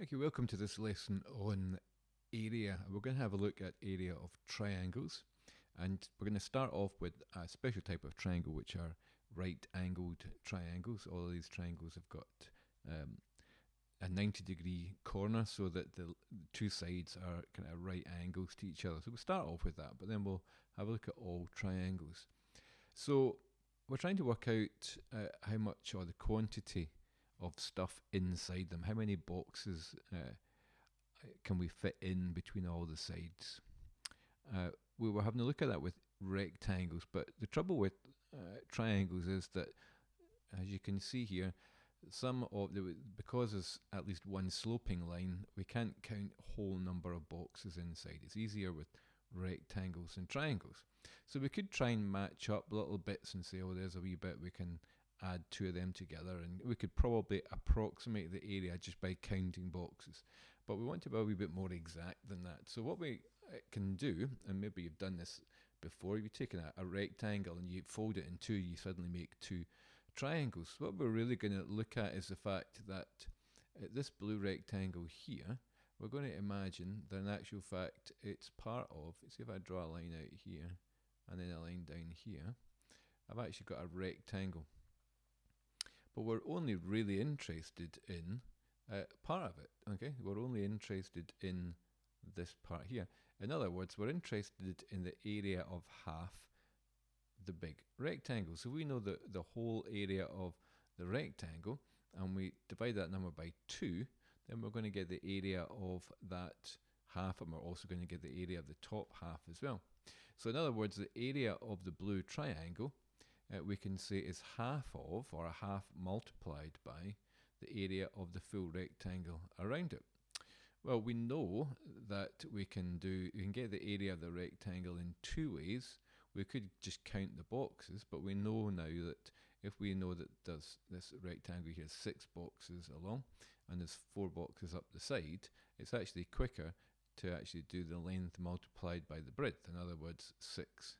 Okay, welcome to this lesson on area. We're going to have a look at area of triangles, and we're going to start off with a special type of triangle, which are right-angled triangles. All of these triangles have got um, a 90-degree corner so that the two sides are kind of right angles to each other. So we'll start off with that, but then we'll have a look at all triangles. So we're trying to work out how much or the quantity of stuff inside them, how many boxes can we fit in between all the sides. We were having a look at that with rectangles, but the trouble with triangles is that, as you can see here, some of the because there's at least one sloping line, we can't count whole number of boxes inside. It's easier with rectangles and triangles. So we could try and match up little bits and say, oh, there's a wee bit, we can add two of them together, and we could probably approximate the area just by counting boxes. But we want to be a wee bit more exact than that. So what we can do, and maybe you've done this before, you've taken a rectangle and you fold it in two, you suddenly make two triangles. What we're really going to look at is the fact that this blue rectangle here, we're going to imagine that in actual fact it's part of, see if I draw a line out here and then a line down here, I've actually got a rectangle. But we're only really interested in part of it, okay? We're only interested in this part here. In other words, we're interested in the area of half the big rectangle. So we know the whole area of the rectangle, and we divide that number by 2, then we're going to get the area of that half, and we're also going to get the area of the top half as well. So in other words, the area of the blue triangle, we can say is half of, or a half multiplied by, the area of the full rectangle around it. Well, we know that we can get the area of the rectangle in two ways. We could just count the boxes, but we know now that if we know that there's this rectangle here is 6 boxes along and there's 4 boxes up the side, it's actually quicker to actually do the length multiplied by the breadth. In other words, 6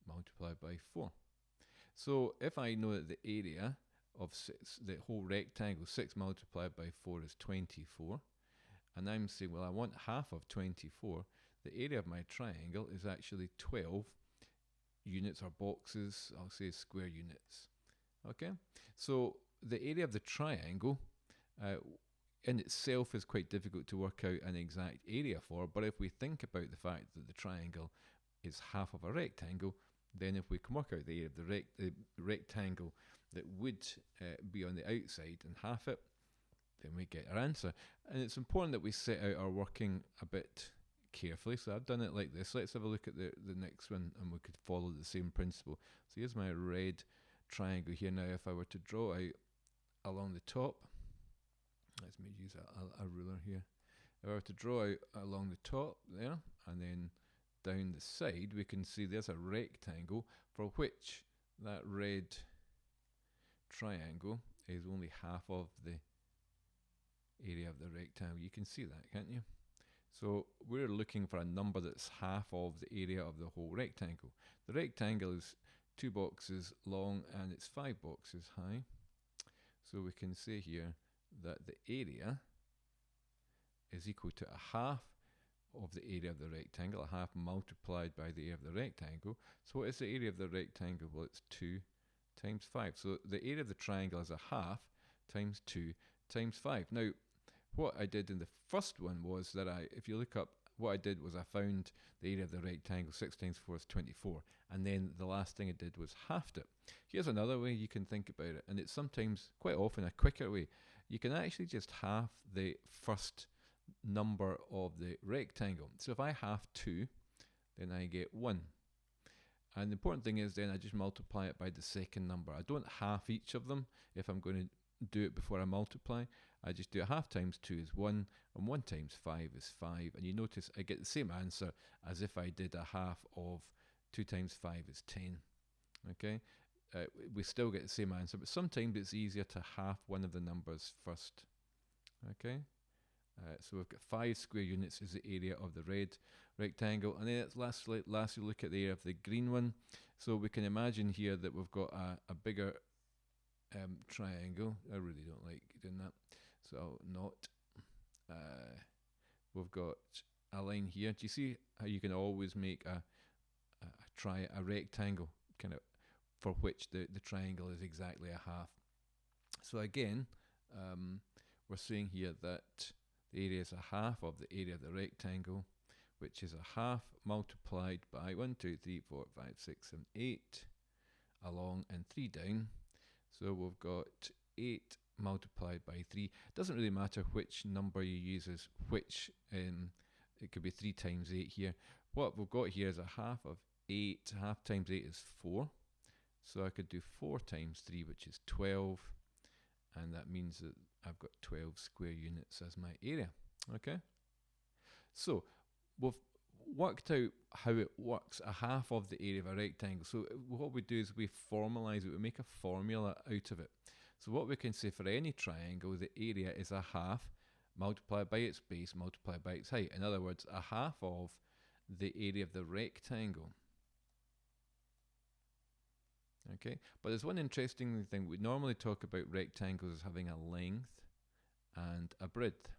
multiplied by 4. So if I know that the area of the whole rectangle, 6 multiplied by 4 is 24, and I'm saying, well, I want half of 24, the area of my triangle is actually 12 units or boxes, I'll say square units. Okay, so the area of the triangle in itself is quite difficult to work out an exact area for, but if we think about the fact that the triangle is half of a rectangle, then if we can work out the area of the rectangle that would be on the outside and half it, then we get our answer. And it's important that we set out our working a bit carefully. So I've done it like this. Let's have a look at the next one, and we could follow the same principle. So here's my red triangle here. Now if I were to draw out along the top, let's me use a ruler here. If I were to draw out along the top there, and then down the side, we can see there's a rectangle for which that red triangle is only half of the area of the rectangle. You can see that, can't you? So we're looking for a number that's half of the area of the whole rectangle. The rectangle is 2 boxes long and it's 5 boxes high. So we can say here that the area is equal to a half of the area of the rectangle, a half multiplied by the area of the rectangle. So what is the area of the rectangle? Well, it's 2 times 5. So the area of the triangle is a half times 2 times 5. Now, what I did in the first one was that if you look up, what I did was I found the area of the rectangle, 6 times 4 is 24, and then the last thing I did was halved it. Here's another way you can think about it, and it's sometimes, quite often, a quicker way. You can actually just halve the first number of the rectangle. So if I halve 2, then I get 1. And the important thing is then I just multiply it by the second number. I don't half each of them if I'm going to do it before I multiply. I just do a half times 2 is 1, and 1 times 5 is 5. And you notice I get the same answer as if I did a half of 2 times 5 is 10. Okay, we still get the same answer, but sometimes it's easier to half one of the numbers first. Okay, so we've got 5 square units is the area of the red rectangle, and then lastly look at the area of the green one. So we can imagine here that we've got a bigger triangle. I really don't like doing that, so I'll not. we've got a line here. Do you see how you can always make a rectangle kind of for which the triangle is exactly a half? So again, we're saying here that the area is a half of the area of the rectangle, which is a half multiplied by 1, 2, 3, 4, 5, 6, 7, 8 along and 3 down. So we've got 8 multiplied by 3. It doesn't really matter which number you use as which. It could be 3 times 8 here. What we've got here is a half of 8. Half times 8 is 4. So I could do 4 times 3, which is 12. And that means that I've got 12 square units as my area. Okay? So we've worked out how it works, a half of the area of a rectangle. So what we do is we formalize it, we make a formula out of it. So what we can say for any triangle, the area is a half multiplied by its base multiplied by its height. In other words, a half of the area of the rectangle. Okay, but there's one interesting thing. We normally talk about rectangles as having a length and a breadth.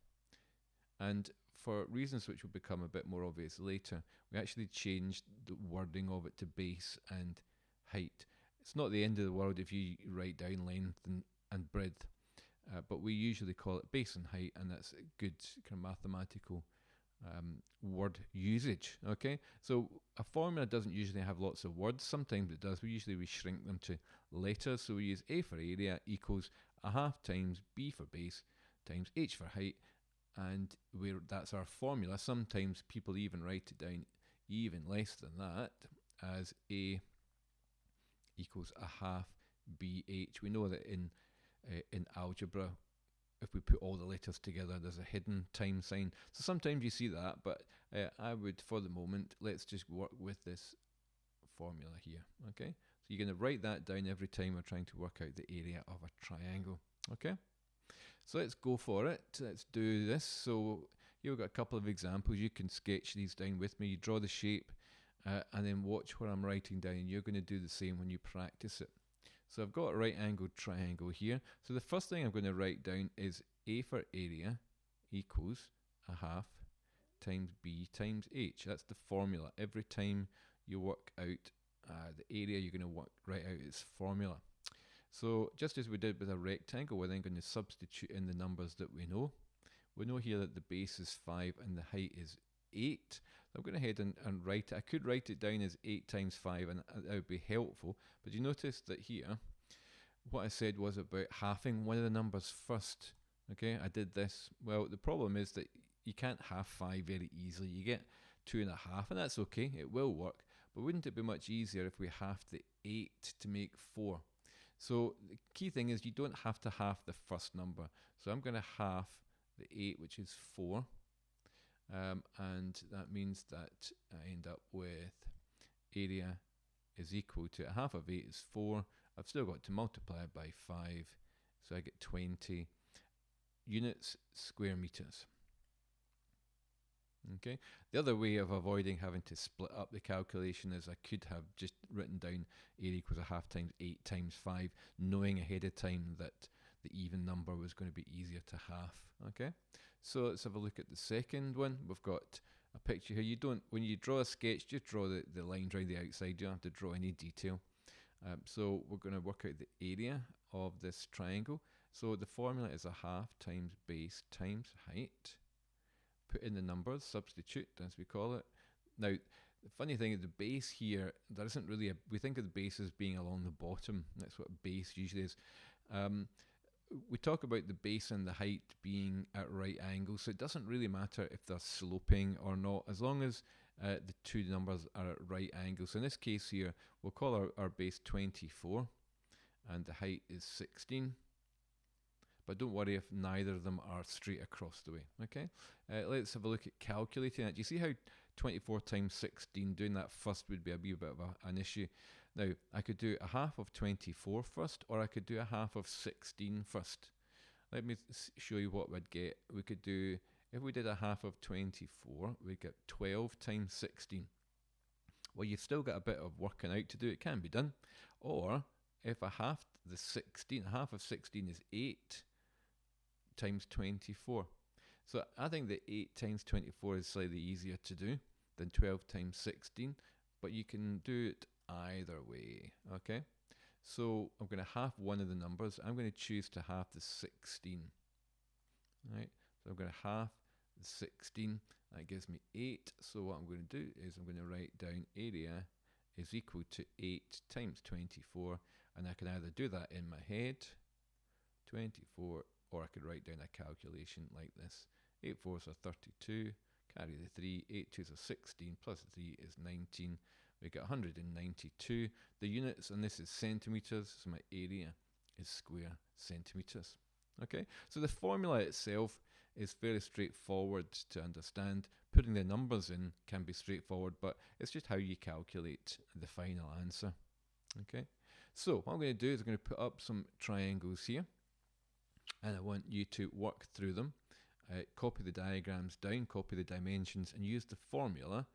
And for reasons which will become a bit more obvious later, we actually changed the wording of it to base and height. It's not the end of the world if you write down length and breadth, but we usually call it base and height, and that's a good kind of mathematical word usage. Okay, so a formula doesn't usually have lots of words. Sometimes it does. We shrink them to letters. So we use A for area equals a half times B for base times H for height, and that's our formula. Sometimes people even write it down even less than that, as A equals a half BH. We know that in algebra, if we put all the letters together, there's a hidden time sign. So sometimes you see that, but I would, for the moment, let's just work with this formula here. Okay, so you're going to write that down every time we're trying to work out the area of a triangle. Okay, so let's go for it. Let's do this. So here we've got a couple of examples. You can sketch these down with me. You draw the shape and then watch what I'm writing down. You're going to do the same when you practice it. So I've got a right angled triangle here. So the first thing I'm going to write down is A for area equals a half times B times H. That's the formula. Every time you work out the area, you're going to write out its formula. So just as we did with a rectangle, we're then going to substitute in the numbers that we know. We know here that the base is 5 and the height is 8. So I'm going to head and write it. I could write it down as 8 times 5 and that would be helpful. But you notice that here, what I said was about halving one of the numbers first. Okay, I did this. Well, the problem is that you can't half 5 very easily. You get 2.5, and that's okay. It will work. But wouldn't it be much easier if we halved the 8 to make 4? So the key thing is you don't have to half the first number. So I'm going to half the 8, which is 4. And that means that I end up with area is equal to a half of 8 is 4. I've still got to multiply it by 5. So I get 20 units square meters. Okay. The other way of avoiding having to split up the calculation is I could have just written down area equals a half times 8 times 5, knowing ahead of time that the even number was going to be easier to half. Okay. So let's have a look at the second one. We've got a picture here. When you draw a sketch, just draw the lines around the outside. You don't have to draw any detail. So we're going to work out the area of this triangle. So the formula is a half times base times height. Put in the numbers, substitute as we call it. Now, the funny thing is the base here, there isn't really we think of the base as being along the bottom. That's what base usually is. We talk about the base and the height being at right angles, so it doesn't really matter if they're sloping or not, as long as the two numbers are at right angles. So in this case here, we'll call our base 24 and the height is 16. But don't worry if neither of them are straight across the way. Okay, let's have a look at calculating it. Do you see how 24 times 16, doing that first would be a wee bit of an issue? Now, I could do a half of 24 first, or I could do a half of 16 first. Let me show you what we'd get. We could do, if we did a half of 24, we'd get 12 times 16. Well, you've still got a bit of working out to do. It can be done. Or, if I halved the 16, half of 16 is 8 times 24. So I think that 8 times 24 is slightly easier to do than 12 times 16, but you can do it either way, okay? So I'm going to half one of the numbers. I'm going to choose to half the 16, right? So I'm going to half the 16. That gives me 8. So what I'm going to do is I'm going to write down area is equal to 8 times 24, and I can either do that in my head, 24, or I could write down a calculation like this. 8 fours are 32, carry the 3, 8 twos are 16, plus 3 is 19. We get 192. The units, and this is centimetres, so my area is square centimetres. Okay, so the formula itself is very straightforward to understand. Putting the numbers in can be straightforward, but it's just how you calculate the final answer. Okay, so what I'm going to do is I'm going to put up some triangles here, and I want you to work through them. Copy the diagrams down, copy the dimensions, and use the formula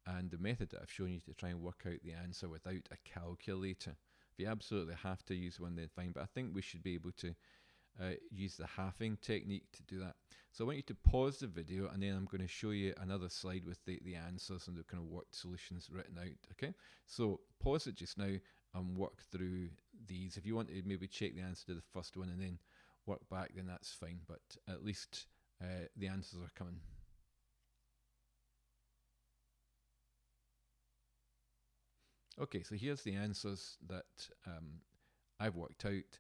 and the method that I've shown you to try and work out the answer without a calculator. If you absolutely have to use one, then fine, but I think we should be able to use the halving technique to do that. So I want you to pause the video, and then I'm going to show you another slide with the answers and the kind of worked solutions written out, okay? So pause it just now and work through these. If you want to maybe check the answer to the first one and then work back, then that's fine, but at least the answers are coming. Okay, so here's the answers that I've worked out.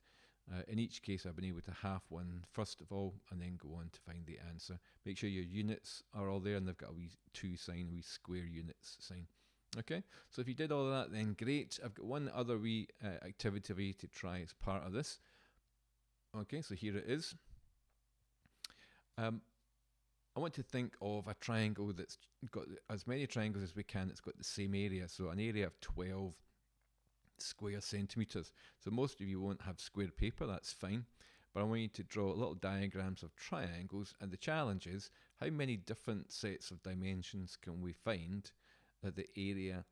In each case, I've been able to half one first of all, and then go on to find the answer. Make sure your units are all there, and they've got a wee 2 sign, a wee square units sign. Okay, so if you did all of that, then great. I've got one other wee activity for you to try as part of this. Okay, so here it is. I want to think of a triangle that's got as many triangles as we can that's got the same area. So an area of 12 square centimetres. So most of you won't have square paper, that's fine. But I want you to draw little diagrams of triangles, and the challenge is how many different sets of dimensions can we find that the area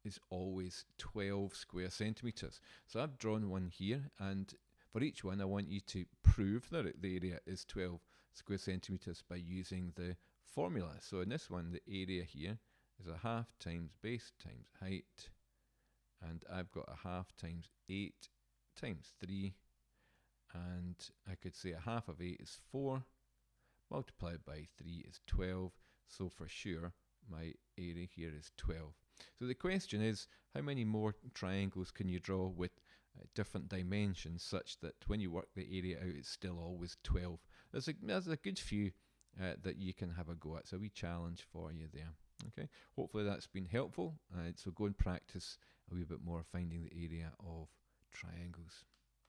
is always 12 square centimetres. So I've drawn one here, and for each one I want you to prove that the area is 12 square centimetres by using the formula. So in this one, the area here is a half times base times height, and I've got a half times 8 times 3, and I could say a half of 8 is 4, multiplied by 3 is 12, so for sure my area here is 12. So the question is, how many more triangles can you draw with different dimensions such that when you work the area out it's still always 12? There's a good few that you can have a go at. So a wee challenge for you there. Okay, hopefully that's been helpful. So go and practice a wee bit more finding the area of triangles.